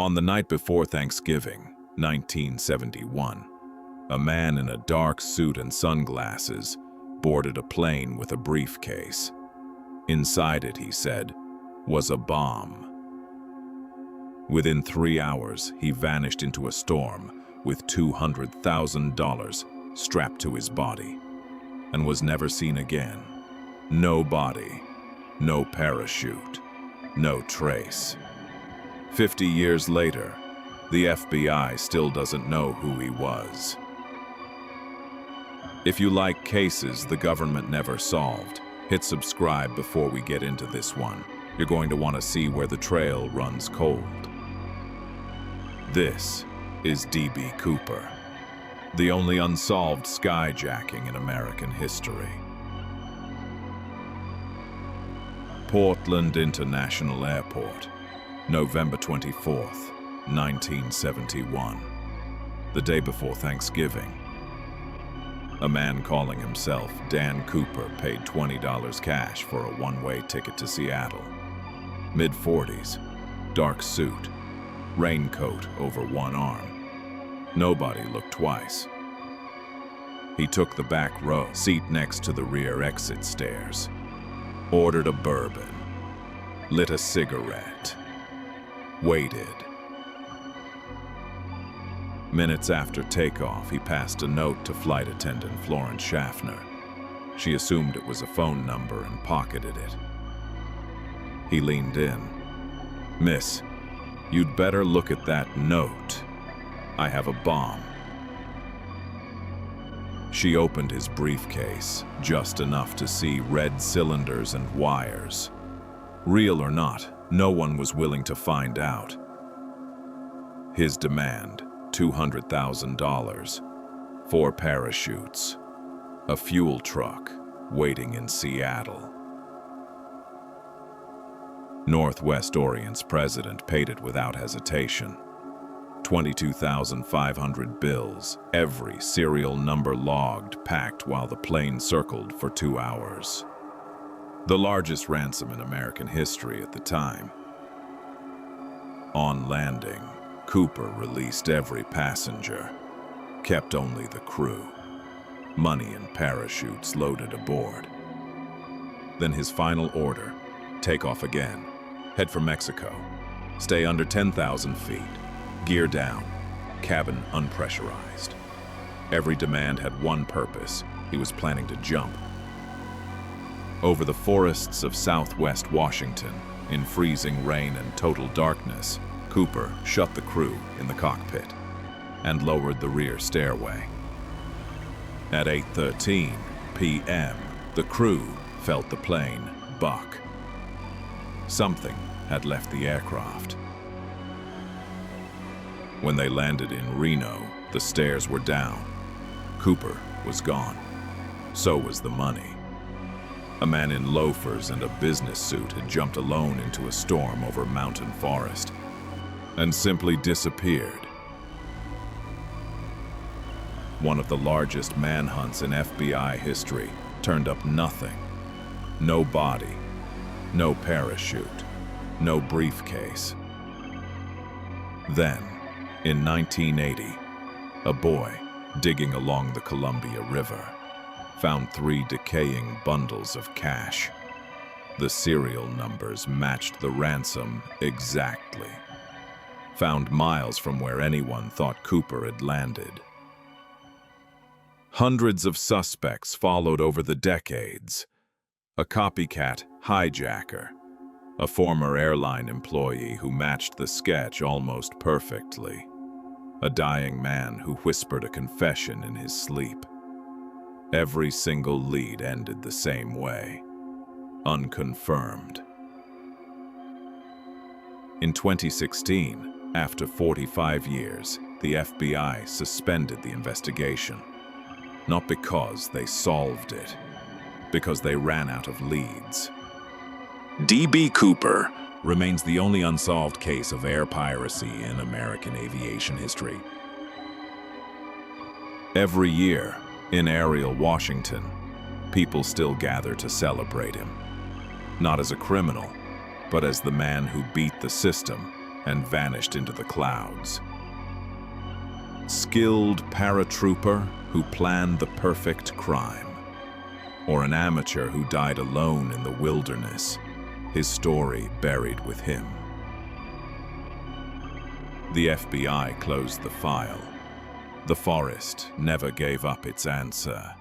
On the night before Thanksgiving, 1971, a man in a dark suit and sunglasses boarded a plane with a briefcase. Inside it, he said, was a bomb. Within 3 hours, he vanished into a storm with $200,000 strapped to his body and was never seen again. No body, no parachute, no trace. 50 years later, the FBI still doesn't know who he was. If you like cases the government never solved, hit subscribe before we get into this one. You're going to want to see where the trail runs cold. This is D.B. Cooper, the only unsolved skyjacking in American history. Portland International Airport, November 24th, 1971. The day before Thanksgiving. A man calling himself Dan Cooper paid $20 cash for a one-way ticket to Seattle. Mid-40s, dark suit, raincoat over one arm. Nobody looked twice. He took the back row, seat next to the rear exit stairs, ordered a bourbon, lit a cigarette, waited. Minutes after takeoff, he passed a note to flight attendant Florence Schaffner. She assumed it was a phone number and pocketed it. He leaned in. "Miss, you'd better look at that note. I have a bomb." She opened his briefcase, just enough to see red cylinders and wires. Real or not, no one was willing to find out. His demand, $200,000, 4 parachutes, a fuel truck waiting in Seattle. Northwest Orient's president paid it without hesitation. 22,500 bills, every serial number logged, packed while the plane circled for 2 hours. The largest ransom in American history at the time. On landing, Cooper released every passenger, kept only the crew. Money and parachutes loaded aboard. Then his final order, take off again, head for Mexico, stay under 10,000 feet, gear down, cabin unpressurized. Every demand had one purpose: he was planning to jump. Over the forests of southwest Washington, in freezing rain and total darkness, Cooper shut the crew in the cockpit and lowered the rear stairway. At 8:13 p.m., the crew felt the plane buck. Something had left the aircraft. When they landed in Reno, the stairs were down. Cooper was gone. So was the money. A man in loafers and a business suit had jumped alone into a storm over mountain forest and simply disappeared. One of the largest manhunts in FBI history turned up nothing. No body, no parachute, no briefcase. Then, in 1980, a boy digging along the Columbia River found 3 decaying bundles of cash. The serial numbers matched the ransom exactly. Found miles from where anyone thought Cooper had landed. Hundreds of suspects followed over the decades. A copycat hijacker, a former airline employee who matched the sketch almost perfectly, a dying man who whispered a confession in his sleep. Every single lead ended the same way: unconfirmed. In 2016, after 45 years, the FBI suspended the investigation. Not because they solved it, because they ran out of leads. D.B. Cooper remains the only unsolved case of air piracy in American aviation history. Every year, in Ariel, Washington, people still gather to celebrate him. Not as a criminal, but as the man who beat the system and vanished into the clouds. Skilled paratrooper who planned the perfect crime, or an amateur who died alone in the wilderness, his story buried with him. The FBI closed the file. The forest never gave up its answer.